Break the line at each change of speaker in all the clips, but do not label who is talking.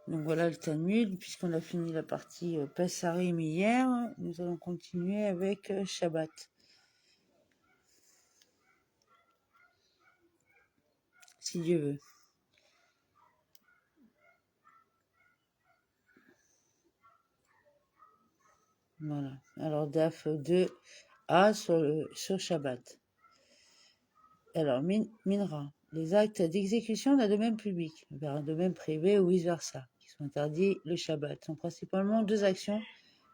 Donc voilà le Talmud, puisqu'on a fini la partie Pessarim hier, nous allons continuer avec Shabbat. Si Dieu veut. Voilà. Alors DAF 2a sur Shabbat. Alors Minra. Les actes d'exécution d'un domaine public vers un domaine privé ou vice-versa, qui sont interdits le Shabbat, sont principalement deux actions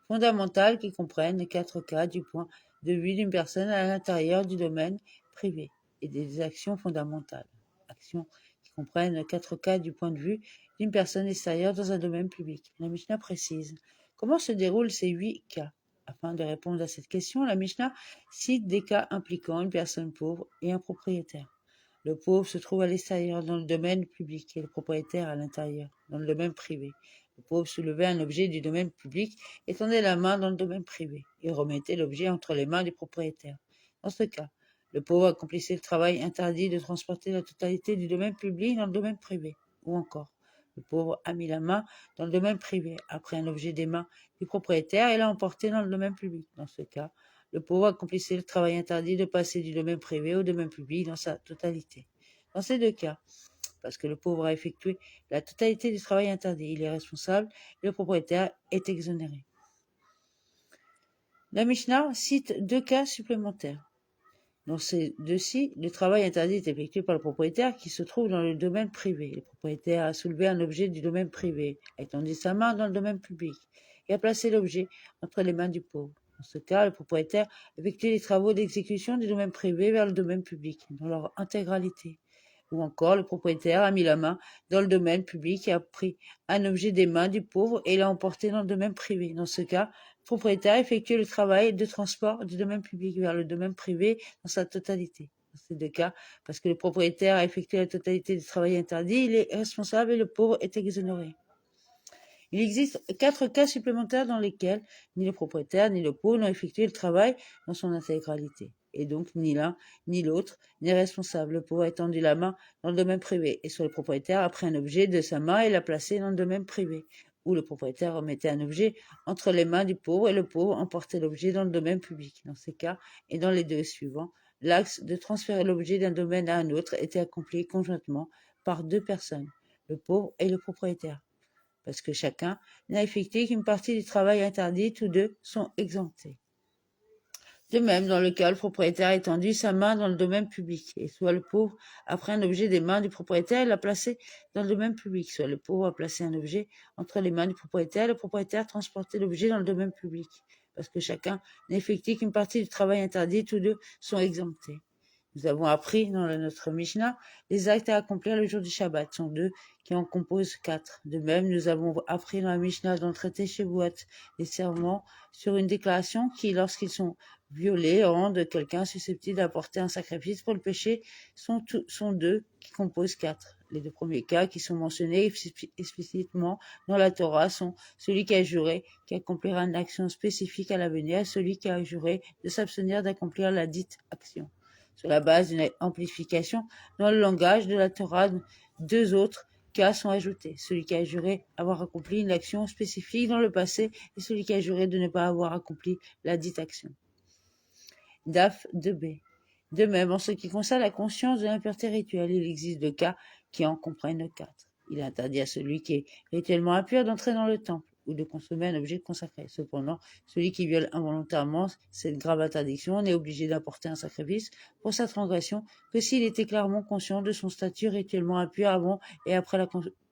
fondamentales qui comprennent les 4 cas du point de vue d'une personne à l'intérieur du domaine privé et des actions fondamentales. Actions qui comprennent les 4 cas du point de vue d'une personne extérieure dans un domaine public. La Mishnah précise comment se déroulent ces 8 cas. Afin de répondre à cette question, la Mishnah cite des cas impliquant une personne pauvre et un propriétaire. Le pauvre se trouve à l'extérieur dans le domaine public et le propriétaire à l'intérieur, dans le domaine privé. Le pauvre soulevait un objet du domaine public et tendait la main dans le domaine privé. Il remettait l'objet entre les mains du propriétaire. Dans ce cas, le pauvre accomplissait le travail interdit de transporter la totalité du domaine public dans le domaine privé. Ou encore, le pauvre a mis la main dans le domaine privé, après un objet des mains du propriétaire et l'a emporté dans le domaine public. Dans ce cas, le pauvre accomplissait le travail interdit de passer du domaine privé au domaine public dans sa totalité. Dans ces deux cas, parce que le pauvre a effectué la totalité du travail interdit, il est responsable et le propriétaire est exonéré. La Mishnah cite deux cas supplémentaires. Dans ces deux-ci, le travail interdit est effectué par le propriétaire qui se trouve dans le domaine privé. Le propriétaire a soulevé un objet du domaine privé, a étendu sa main dans le domaine public et a placé l'objet entre les mains du pauvre. Dans ce cas, le propriétaire effectue les travaux d'exécution du domaine privé vers le domaine public, dans leur intégralité. Ou encore, le propriétaire a mis la main dans le domaine public et a pris un objet des mains du pauvre et l'a emporté dans le domaine privé. Dans ce cas, le propriétaire effectue le travail de transport du domaine public vers le domaine privé dans sa totalité. Dans ces deux cas, parce que le propriétaire a effectué la totalité du travail interdit, il est responsable et le pauvre est exonéré. Il existe 4 cas supplémentaires dans lesquels ni le propriétaire ni le pauvre n'ont effectué le travail dans son intégralité. Et donc, ni l'un ni l'autre n'est responsable. Le pauvre a étendu la main dans le domaine privé, et soit le propriétaire a pris un objet de sa main et l'a placé dans le domaine privé, ou le propriétaire remettait un objet entre les mains du pauvre et le pauvre emportait l'objet dans le domaine public. Dans ces cas, et dans les deux suivants, l'axe de transférer l'objet d'un domaine à un autre était accompli conjointement par deux personnes, le pauvre et le propriétaire. Parce que chacun n'a effectué qu'une partie du travail interdit, tous deux sont exemptés. De même, dans le cas où le propriétaire a étendu sa main dans le domaine public, et soit le pauvre a pris un objet des mains du propriétaire et l'a placé dans le domaine public, soit le pauvre a placé un objet entre les mains du propriétaire, le propriétaire a transporté l'objet dans le domaine public. Parce que chacun n'a effectué qu'une partie du travail interdit, tous deux sont exemptés. Nous avons appris dans notre Mishnah les actes à accomplir le jour du Shabbat sont deux qui en composent 4. De même, nous avons appris dans la Mishnah dans le traité Shevuot les serments sur une déclaration qui, lorsqu'ils sont violés, rendent quelqu'un susceptible d'apporter un sacrifice pour le péché sont deux qui composent 4. Les deux premiers cas qui sont mentionnés explicitement dans la Torah sont celui qui a juré qui accomplira une action spécifique à l'avenir et celui qui a juré de s'abstenir d'accomplir la dite action. Sur la base d'une amplification dans le langage de la Torah, deux autres cas sont ajoutés. Celui qui a juré avoir accompli une action spécifique dans le passé et celui qui a juré de ne pas avoir accompli la dite action. DAF 2b. De même, en ce qui concerne la conscience de l'impureté rituelle, il existe deux cas qui en comprennent 4. Il est interdit à celui qui est rituellement impur d'entrer dans le temple ou de consommer un objet consacré. Cependant, celui qui viole involontairement cette grave interdiction n'est obligé d'apporter un sacrifice pour sa transgression que s'il était clairement conscient de son statut rituellement impur avant et après la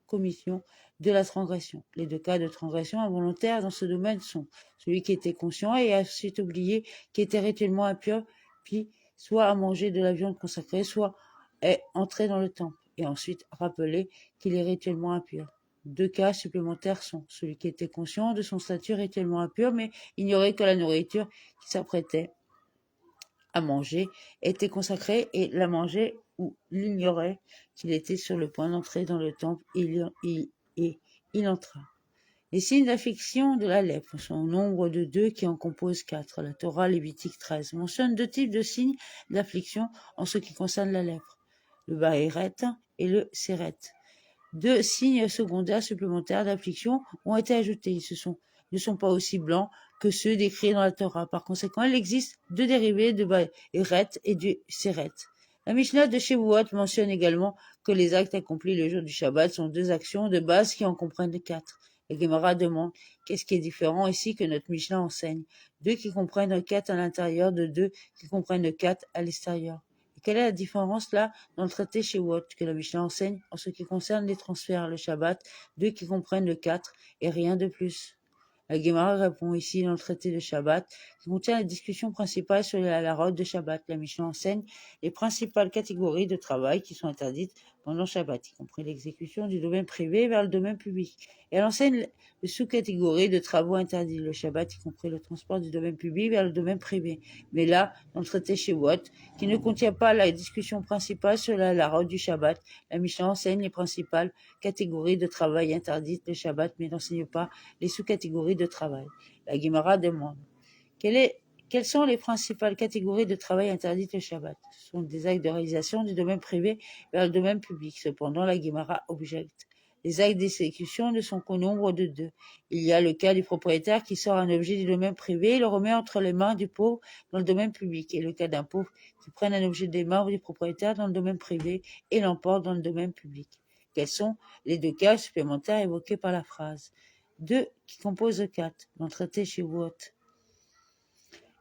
commission de la transgression. Les deux cas de transgression involontaire dans ce domaine sont celui qui était conscient et a ensuite oublié qu'il était rituellement impur, puis soit a mangé de la viande consacrée, soit est entré dans le temple et ensuite rappelé qu'il est rituellement impur. Deux cas supplémentaires sont celui qui était conscient de son statut rituellement impur, mais ignorait que la nourriture qui s'apprêtait à manger était consacrée et la mangeait ou l'ignorait qu'il était sur le point d'entrer dans le temple et il entra. Les signes d'affliction de la lèpre sont au nombre de 2 qui en composent 4. La Torah Lévitique 13 mentionne 2 types de signes d'affliction en ce qui concerne la lèpre, le Bahéret et le Séret. 2 signes secondaires supplémentaires d'affliction ont été ajoutés. Ils ne sont pas aussi blancs que ceux décrits dans la Torah. Par conséquent, il existe 2 dérivés de Baéret et du Séret. La Mishnah de Shavuot mentionne également que les actes accomplis le jour du Shabbat sont 2 actions de base qui en comprennent 4. La Gemara demande qu'est-ce qui est différent ici que notre Mishnah enseigne. 2 qui comprennent 4 à l'intérieur de 2 qui comprennent 4 à l'extérieur. Et quelle est la différence là dans le traité Shavuot que la Mishnah enseigne en ce qui concerne les transferts, le Shabbat, 2 qui comprennent 4 et rien de plus? La Gemara répond ici dans le traité de Shabbat, qui contient la discussion principale sur la halachot de Shabbat. La Mishnah enseigne les principales catégories de travail qui sont interdites pendant Shabbat, y compris l'exécution du domaine privé vers le domaine public. Et elle enseigne les sous-catégories de travaux interdits, le Shabbat, y compris le transport du domaine public vers le domaine privé. Mais là, dans le traité Shavuot, qui ne contient pas la discussion principale sur la halachot du Shabbat, la Mishnah enseigne les principales catégories de travail interdites le Shabbat, mais n'enseigne pas les sous-catégories de travail. La Gemara demande quelles sont les principales catégories de travail interdites le Shabbat? Ce sont des actes de réalisation du domaine privé vers le domaine public. Cependant, la Gemara objecte. Les actes d'exécution ne sont qu'au nombre de 2. Il y a le cas du propriétaire qui sort un objet du domaine privé et le remet entre les mains du pauvre dans le domaine public, et le cas d'un pauvre qui prend un objet des mains du propriétaire dans le domaine privé et l'emporte dans le domaine public. Quels sont les 2 cas supplémentaires évoqués par la phrase? 2 qui composent 4 dans le traité Shavuot.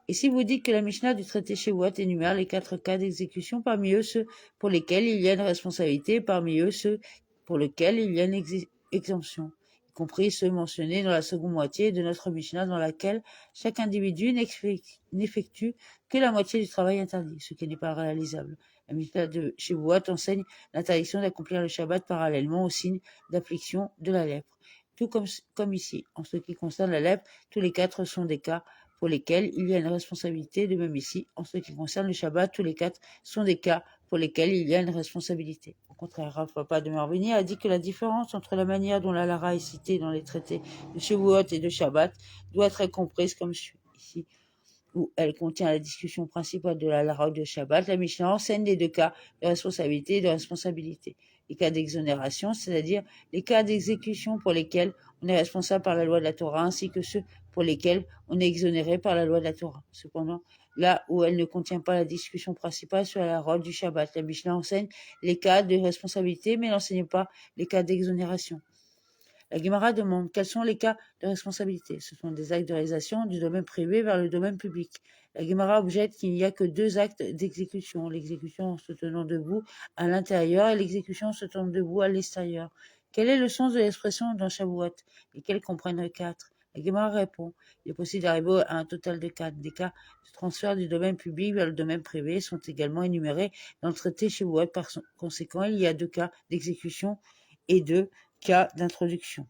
Et si vous dites que la Mishnah du traité Shavuot énumère les 4 cas d'exécution, parmi eux ceux pour lesquels il y a une responsabilité, parmi eux ceux pour lesquels il y a une exemption, y compris ceux mentionnés dans la seconde moitié de notre Mishnah, dans laquelle chaque individu n'effectue que la moitié du travail interdit, ce qui n'est pas réalisable. La Mishnah de Shavuot enseigne l'interdiction d'accomplir le Shabbat parallèlement au signe d'affliction de la lèpre. Tout comme ici. En ce qui concerne la lèpre, tous les 4 sont des cas pour lesquels il y a une responsabilité, de même ici. En ce qui concerne le Shabbat, tous les 4 sont des cas pour lesquels il y a une responsabilité. Au contraire, Rav Papa de Marvini a dit que la différence entre la manière dont la Lara est citée dans les traités de Shavuot et de Shabbat doit être comprise comme suit. Ici, où elle contient la discussion principale de la Lara de Shabbat, la Mishnah enseigne les 2 cas de responsabilité et de responsabilité. Les cas d'exonération, c'est-à-dire les cas d'exécution pour lesquels on est responsable par la loi de la Torah, ainsi que ceux pour lesquels on est exonéré par la loi de la Torah. Cependant, là où elle ne contient pas la discussion principale sur la halachot du Shabbat, la Mishnah enseigne les cas de responsabilité, mais n'enseigne pas les cas d'exonération. La Gemara demande quels sont les cas de responsabilité. Ce sont des actes de réalisation du domaine privé vers le domaine public. La Gemara objecte qu'il n'y a que 2 actes d'exécution, l'exécution en se tenant debout à l'intérieur et l'exécution en se tenant debout à l'extérieur. Quel est le sens de l'expression dans Shavuot, lesquels comprennent 4? La Gemara répond, il est possible d'arriver à un total de 4. Des cas de transfert du domaine public vers le domaine privé sont également énumérés dans le traité Shavuot. Par conséquent, il y a 2 cas d'exécution et 2 cas d'introduction.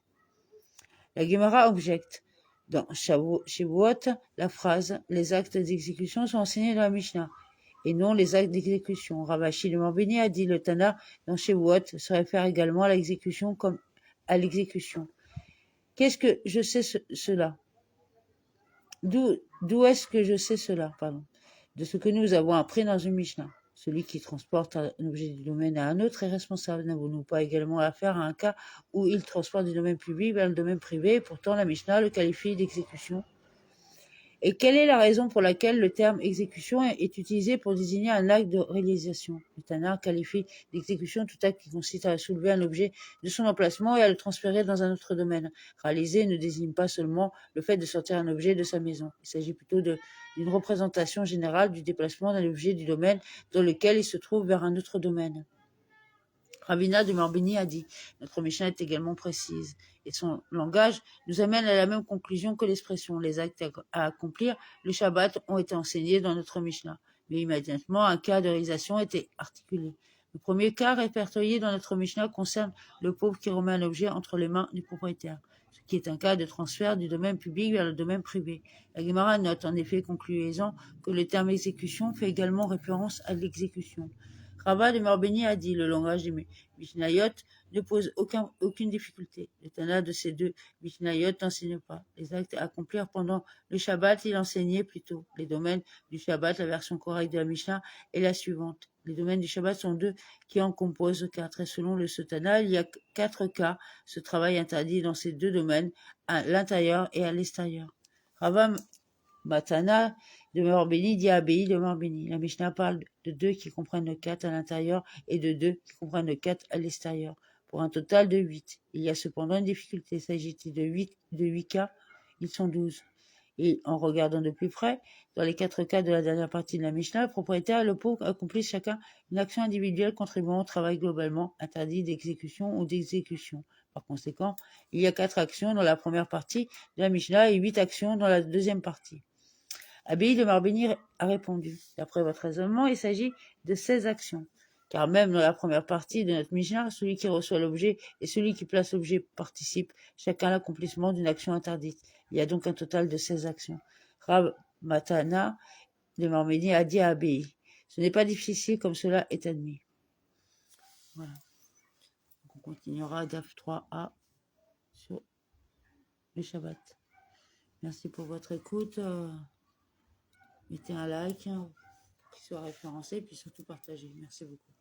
La Gemara objecte. Dans Shavuot, la phrase « Les actes d'exécution sont enseignés dans la Mishnah » et non les actes d'exécution. Rav Ashi de Marbini a dit le Tana dans Shavuot se réfère également à l'exécution comme à l'exécution. Qu'est-ce que je sais cela? D'où est-ce que je sais cela? De ce que nous avons appris dans une Mishnah. Celui qui transporte un objet du domaine à un autre est responsable. N'avons-nous pas également affaire à un cas où il transporte du domaine public vers le domaine privé, et pourtant la Mishnah le qualifie d'exécution? Et quelle est la raison pour laquelle le terme exécution est utilisé pour désigner un acte de réalisation? Le Tana qualifie d'exécution tout acte qui consiste à soulever un objet de son emplacement et à le transférer dans un autre domaine. Réaliser ne désigne pas seulement le fait de sortir un objet de sa maison. Il s'agit plutôt d'une représentation générale du déplacement d'un objet du domaine dans lequel il se trouve vers un autre domaine. Ravina de Marbini a dit, notre Mishnah est également précise, et son langage nous amène à la même conclusion que l'expression. Les actes à accomplir, le Shabbat, ont été enseignés dans notre Mishnah, mais immédiatement un cas de réalisation était articulé. Le premier cas répertorié dans notre Mishnah concerne le pauvre qui remet un objet entre les mains du propriétaire, ce qui est un cas de transfert du domaine public vers le domaine privé. La Gemara note en effet concluant que le terme exécution fait également référence à l'exécution. Rabat de Marbeni a dit, le langage des Mishnayot ne pose aucune difficulté. Le Tana de ces deux Mishnayot n'enseigne pas. Les actes à accomplir pendant le Shabbat, il enseignait plutôt. Les domaines du Shabbat, la version correcte de la Mishnah est la suivante. Les domaines du Shabbat sont deux qui en composent quatre. Et selon le Sotana, il y a 4 cas. Ce travail interdit dans ces deux domaines, à l'intérieur et à l'extérieur. Rava Matana demeure béni, dit Abéi demeure béni. La Mishnah parle de 2 qui comprennent le 4 à l'intérieur et de 2 qui comprennent le 4 à l'extérieur, pour un total de 8. Il y a cependant une difficulté. S'agit-il de 8 cas? Ils sont 12. Et en regardant de plus près, dans les 4 cas de la dernière partie de la Mishnah, le propriétaire et le pauvre accomplissent chacun une action individuelle contribuant au travail globalement interdit d'exécution ou d'exécution. Par conséquent, il y a 4 actions dans la première partie de la Mishnah et 8 actions dans la deuxième partie. Abbaye de Marbéni a répondu. D'après votre raisonnement, il s'agit de 16 actions. Car même dans la première partie de notre Mishnah, celui qui reçoit l'objet et celui qui place l'objet participent chacun à l'accomplissement d'une action interdite. Il y a donc un total de 16 actions. Rab Matana de Marbéni a dit à Abbaye, ce n'est pas difficile comme cela est admis. Voilà. On continuera DAF 3a sur le Shabbat. Merci pour votre écoute. Mettez un like, qu'il soit référencé, puis surtout partagez. Merci beaucoup.